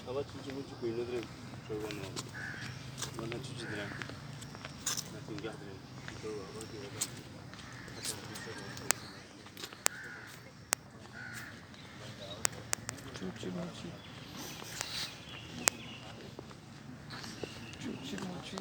Hava cuci kuyunu direkt şöyle ne? Bana cuci direkt. Nasıl gel direkt. Doğru hava diyor da. Cuci muci. Cuci muci.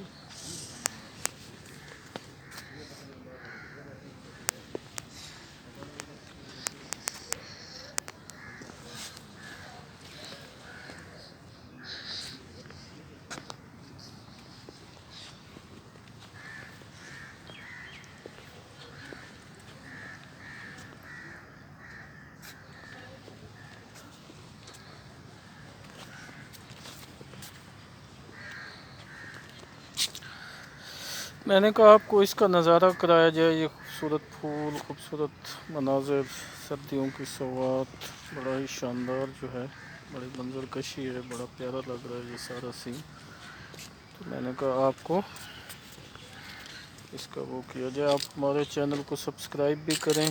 मैंने कहा आपको इसका नज़ारा कराया जाए। ये खूबसूरत फूल, खूबसूरत मनाज़र, सर्दियों की सौगात, बड़ा ही शानदार जो है, बड़ी मंजर कशी है, बड़ा प्यारा लग रहा है ये सारा सीन। तो मैंने कहा आपको इसका वो किया जाए। आप हमारे चैनल को सब्सक्राइब भी करें,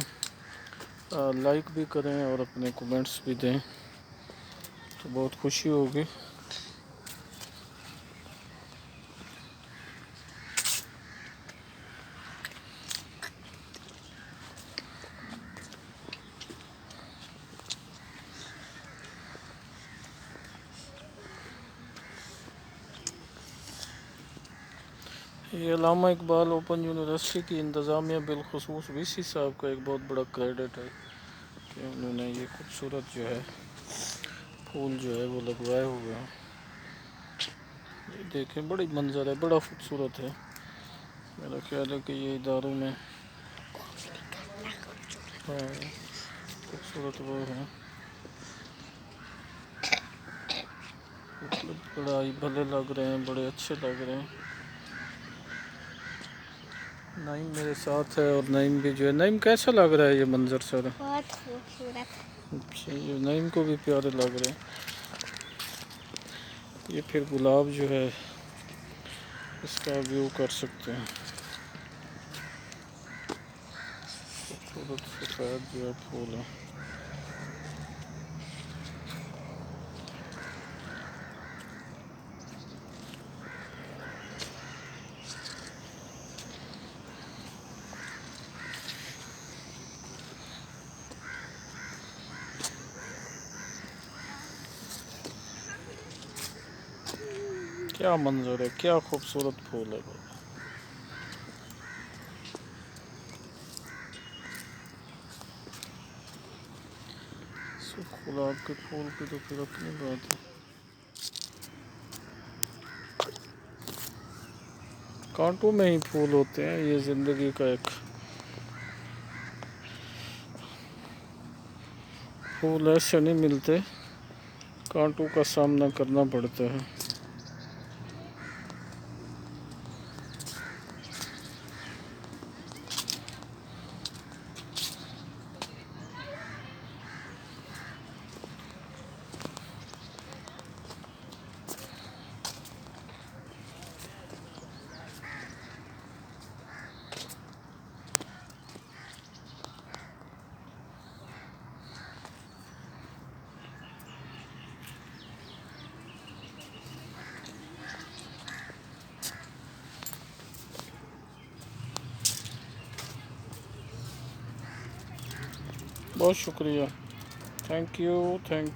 लाइक भी करें और अपने कमेंट्स भी दें, तो बहुत खुशी होगी। ये अल्लामा इकबाल ओपन यूनिवर्सिटी की इंतज़ामिया बिलखुसूस वीसी साहब का एक बहुत बड़ा क्रेडिट है कि उन्होंने ये खूबसूरत जो है फूल जो है वो लगवाए हुए हैं। ये देखें, बड़ी मंजर है, बड़ा खूबसूरत है। मेरा ख्याल है कि ये इदारों में खूबसूरत वो है, मतलब बड़ा ही भले लग रहे हैं, बड़े अच्छे लग रहे हैं। नईम मेरे साथ है और नईम भी जो है, नईम कैसा लग रहा है ये मंजर सर? बहुत खूबसूरत। अच्छा, ये नईम को भी प्यारे लग रहे हैं। ये फिर गुलाब जो है इसका व्यू कर सकते हैं। खूबसूरत सफ़ेद जो है फूल है। क्या मंजर है, क्या खूबसूरत फूल है। गुलाब के फूल की तो फिर अपनी बात है। कांटों में ही फूल होते हैं, ये ज़िंदगी का एक फूल ऐसे नहीं मिलते, कांटों का सामना करना पड़ता है। बहुत शुक्रिया, थैंक यू, थैंक